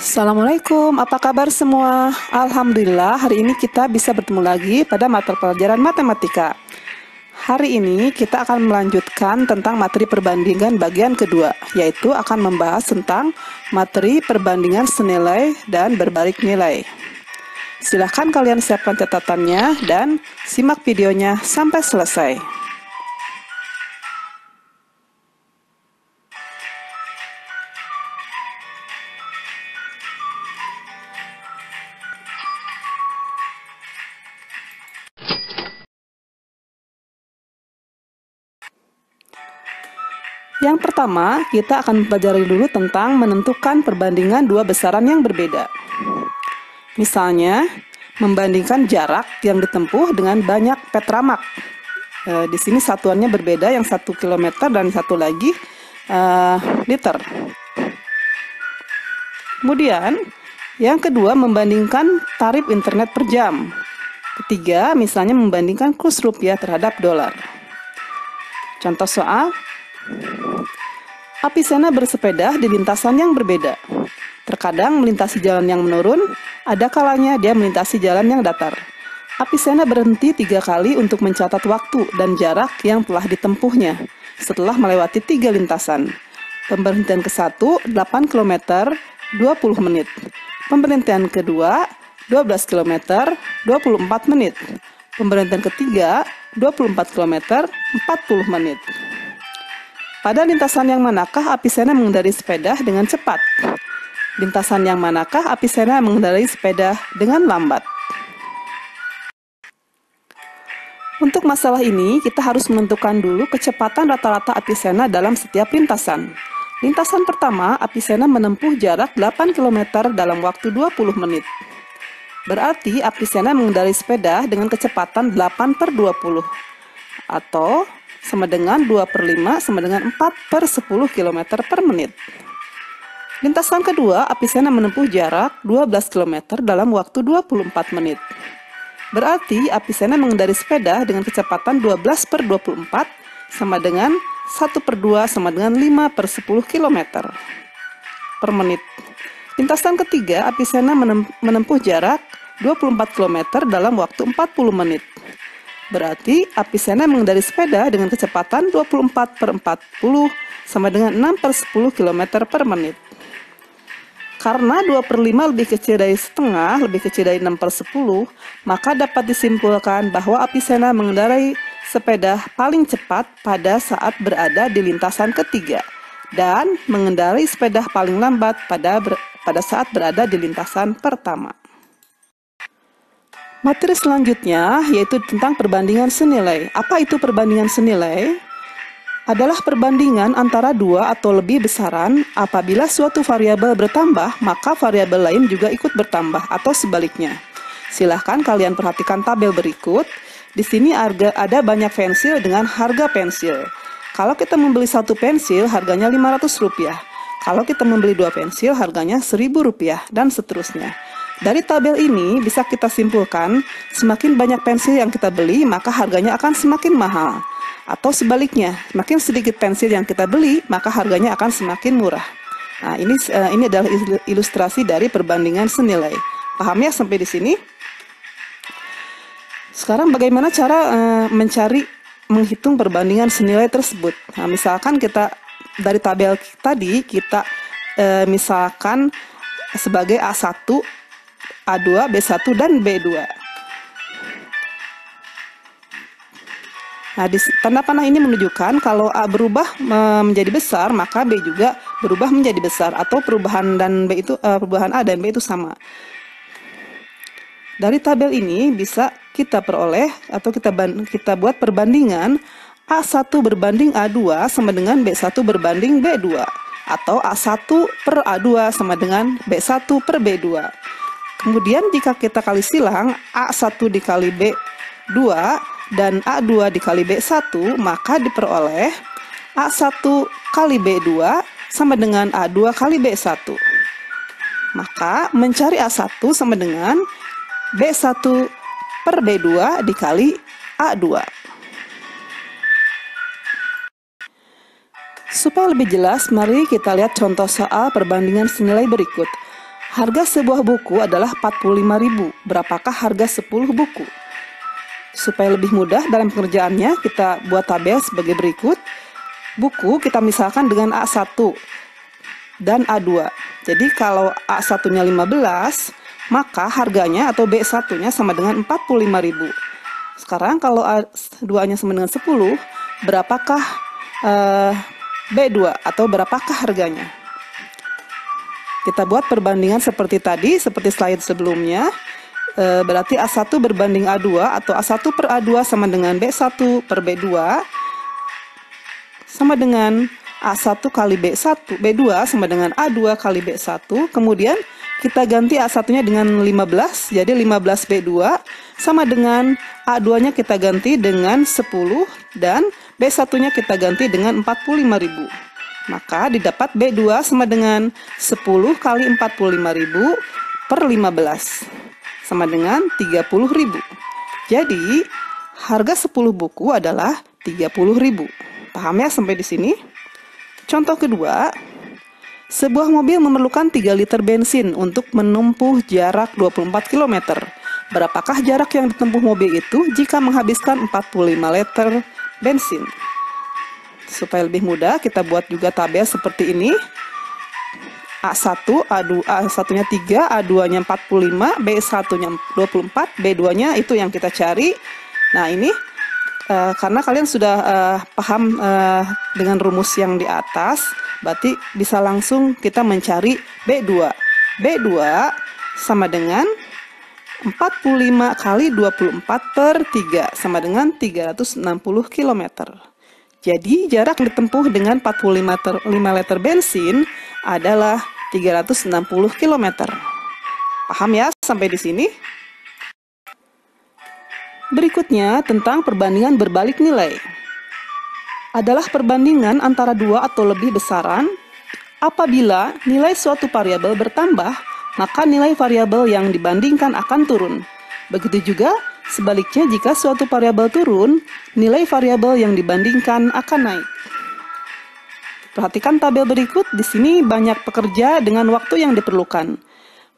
Assalamualaikum, apa kabar semua? Alhamdulillah, hari ini kita bisa bertemu lagi pada mata pelajaran matematika. Hari ini kita akan melanjutkan tentang materi perbandingan bagian kedua, yaitu akan membahas tentang materi perbandingan senilai dan berbalik nilai. Silahkan kalian siapkan catatannya dan simak videonya sampai selesai. Yang pertama, kita akan mempelajari dulu tentang menentukan perbandingan dua besaran yang berbeda. Misalnya, membandingkan jarak yang ditempuh dengan banyak petramak. Di sini satuannya berbeda, yang 1 km dan satu lagi liter. Kemudian, yang kedua membandingkan tarif internet per jam. Ketiga, misalnya membandingkan kurs rupiah terhadap dolar. Contoh soal. Apisena bersepeda di lintasan yang berbeda. Terkadang melintasi jalan yang menurun, ada kalanya dia melintasi jalan yang datar. Apisena berhenti 3 kali untuk mencatat waktu dan jarak yang telah ditempuhnya setelah melewati 3 lintasan. Pemberhentian ke-1, 8 km, 20 menit. Pemberhentian kedua, 12 km, 24 menit. Pemberhentian ketiga, 24 km, 40 menit. Pada lintasan yang manakah Apisena mengendarai sepeda dengan cepat? Lintasan yang manakah Apisena mengendarai sepeda dengan lambat? Untuk masalah ini, kita harus menentukan dulu kecepatan rata-rata Apisena dalam setiap lintasan. Lintasan pertama, Apisena menempuh jarak 8 km dalam waktu 20 menit. Berarti Apisena mengendarai sepeda dengan kecepatan 8/20, atau sama dengan 2/5 sama dengan 4/10 km per menit. Lintasan kedua, Apisena menempuh jarak 12 km dalam waktu 24 menit. Berarti Apisena mengendarai sepeda dengan kecepatan 12/24 sama dengan 1/2 sama dengan 5/10 km per menit. Lintasan ketiga, Apisena menempuh jarak 24 km dalam waktu 40 menit. Berarti Apisena mengendarai sepeda dengan kecepatan 24/40 sama dengan 6/10 km per menit. Karena 2/5 lebih kecil dari setengah, lebih kecil dari 6/10, maka dapat disimpulkan bahwa Apisena mengendarai sepeda paling cepat pada saat berada di lintasan ketiga dan mengendarai sepeda paling lambat pada saat berada di lintasan pertama. Materi selanjutnya yaitu tentang perbandingan senilai. Apa itu perbandingan senilai? Adalah perbandingan antara dua atau lebih besaran. Apabila suatu variabel bertambah, maka variabel lain juga ikut bertambah atau sebaliknya. Silahkan kalian perhatikan tabel berikut. Di sini ada banyak pensil dengan harga pensil. Kalau kita membeli satu pensil, harganya Rp500. Kalau kita membeli 2 pensil, harganya Rp1.000 dan seterusnya. Dari tabel ini bisa kita simpulkan, semakin banyak pensil yang kita beli, maka harganya akan semakin mahal. Atau sebaliknya, semakin sedikit pensil yang kita beli, maka harganya akan semakin murah. Nah, ini adalah ilustrasi dari perbandingan senilai. Paham ya sampai di sini? Sekarang bagaimana cara menghitung perbandingan senilai tersebut? Nah, misalkan kita dari tabel tadi, kita misalkan sebagai A1, A2, B1, dan B2. Nah, tanda panah ini menunjukkan kalau A berubah menjadi besar, maka B juga berubah menjadi besar, atau perubahan A dan B itu sama. Dari tabel ini bisa kita peroleh atau kita buat perbandingan A1 berbanding A2 sama dengan B1 berbanding B2, atau A1 per A2 sama dengan B1 per B2. Kemudian jika kita kali silang A1 dikali B2 dan A2 dikali B1, maka diperoleh A1 kali B2 sama dengan A2 kali B1. Maka mencari A1 sama dengan B1 per B2 dikali A2. Supaya lebih jelas, mari kita lihat contoh soal perbandingan senilai berikut. Harga sebuah buku adalah 45.000. Berapakah harga 10 buku? Supaya lebih mudah dalam pengerjaannya, kita buat tabel sebagai berikut. Buku kita misalkan dengan A1 dan A2. Jadi kalau A1-nya 15, maka harganya atau B1-nya sama dengan 45.000. Sekarang kalau A2-nya sama dengan 10, berapakah B2 atau berapakah harganya? Kita buat perbandingan seperti tadi, seperti slide sebelumnya. Berarti A1 berbanding A2 atau A1 per A2 sama dengan B1 per B2 sama dengan A1 kali B1, B2 sama dengan A2 kali B1. Kemudian kita ganti A1-nya dengan 15, jadi 15 B2 sama dengan A2-nya kita ganti dengan 10 dan B1-nya kita ganti dengan 45.000. Maka didapat B2 sama dengan 10 kali 45.000 per 15 sama dengan 30.000. Jadi harga 10 buku adalah 30.000. Paham ya sampai di sini? Contoh kedua, sebuah mobil memerlukan 3 liter bensin untuk menempuh jarak 24 km. Berapakah jarak yang ditempuh mobil itu jika menghabiskan 45 liter bensin? Supaya lebih mudah, kita buat juga tabel seperti ini. A1, A1-nya 3, A2-nya 45, B1-nya 24, B2-nya itu yang kita cari. Nah ini karena kalian sudah paham dengan rumus yang di atas, berarti bisa langsung kita mencari B2. B2 sama dengan 45 kali 24 per 3 sama dengan 360 km. Jadi jarak yang ditempuh dengan 45 liter bensin adalah 360 km. Paham ya sampai di sini? Berikutnya tentang perbandingan berbalik nilai. Adalah perbandingan antara dua atau lebih besaran. Apabila nilai suatu variabel bertambah, maka nilai variabel yang dibandingkan akan turun. Begitu juga sebaliknya, jika suatu variabel turun, nilai variabel yang dibandingkan akan naik. Perhatikan tabel berikut. Di sini banyak pekerja dengan waktu yang diperlukan.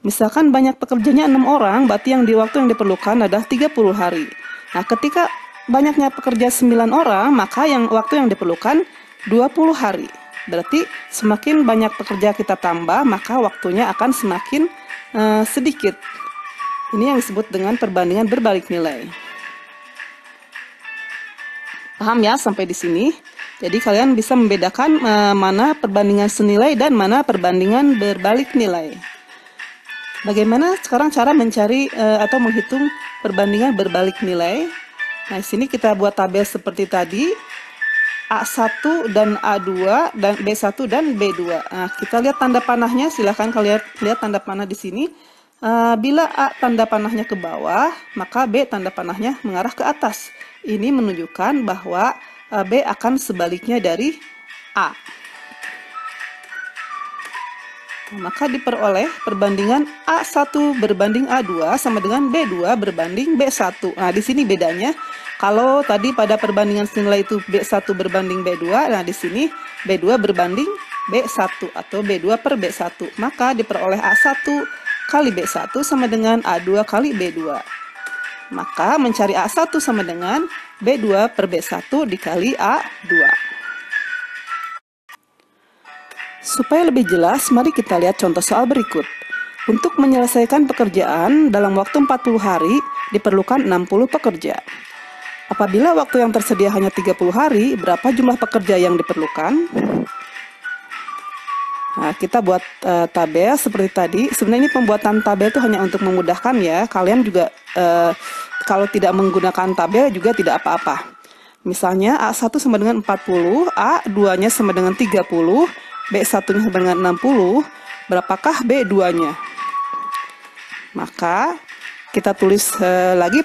Misalkan banyak pekerjanya 6 orang, berarti waktu yang diperlukan adalah 30 hari. Nah, ketika banyaknya pekerja 9 orang, maka waktu yang diperlukan 20 hari. Berarti semakin banyak pekerja kita tambah, maka waktunya akan semakin sedikit. Ini yang disebut dengan perbandingan berbalik nilai. Paham ya sampai di sini? Jadi kalian bisa membedakan mana perbandingan senilai dan mana perbandingan berbalik nilai. Bagaimana sekarang cara mencari atau menghitung perbandingan berbalik nilai? Nah, di sini kita buat tabel seperti tadi. A1 dan A2 dan B1 dan B2. Nah, kita lihat tanda panahnya. Silahkan kalian lihat tanda panah di sini. Bila A tanda panahnya ke bawah, maka B tanda panahnya mengarah ke atas. Ini menunjukkan bahwa B akan sebaliknya dari A. Maka diperoleh perbandingan A1 berbanding A2 sama dengan B2 berbanding B1. Nah, di sini bedanya. Kalau tadi pada perbandingan senilai itu B1 berbanding B2, nah di sini B2 berbanding B1 atau B2 per B1. Maka diperoleh A1 kali B1 sama dengan A2 kali B2. Maka mencari A1 sama dengan B2 per B1 dikali A2. Supaya lebih jelas, mari kita lihat contoh soal berikut. Untuk menyelesaikan pekerjaan dalam waktu 40 hari, diperlukan 60 pekerja. Apabila waktu yang tersedia hanya 30 hari, berapa jumlah pekerja yang diperlukan? Nah, kita buat tabel seperti tadi. Sebenarnya ini pembuatan tabel itu hanya untuk memudahkan ya. Kalian juga kalau tidak menggunakan tabel juga tidak apa-apa. Misalnya A1 sama dengan 40, A2-nya sama dengan 30, B1-nya sama dengan 60, berapakah B2-nya? Maka kita tulis lagi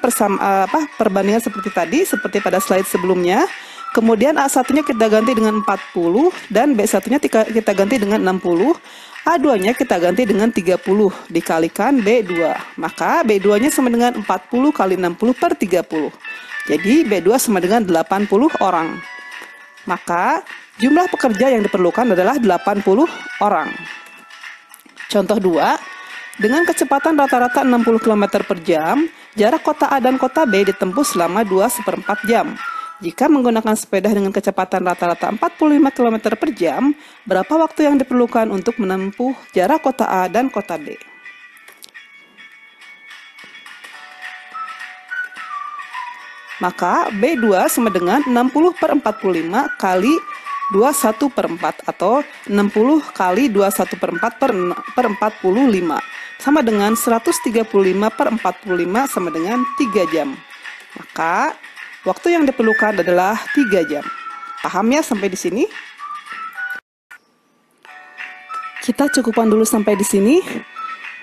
perbandingan seperti tadi, seperti pada slide sebelumnya. Kemudian A1-nya kita ganti dengan 40 dan B1-nya kita ganti dengan 60. A2-nya kita ganti dengan 30 dikalikan B2. Maka B2-nya sama dengan 40 kali 60 per 30. Jadi B2 sama dengan 80 orang. Maka jumlah pekerja yang diperlukan adalah 80 orang. Contoh 2. Dengan kecepatan rata-rata 60 km per jam, jarak kota A dan kota B ditempuh selama 2/4 jam. Jika menggunakan sepeda dengan kecepatan rata-rata 45 km per jam, berapa waktu yang diperlukan untuk menempuh jarak kota A dan kota B? Maka B2 sama dengan 60/45 kali 21/4 atau 60 kali 21/4 per 45 sama dengan 135/45 sama dengan 3 jam. Maka waktu yang diperlukan adalah 3 jam. Paham ya sampai di sini? Kita cukupkan dulu sampai di sini.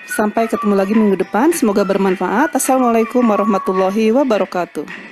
Sampai ketemu lagi minggu depan. Semoga bermanfaat. Assalamualaikum warahmatullahi wabarakatuh.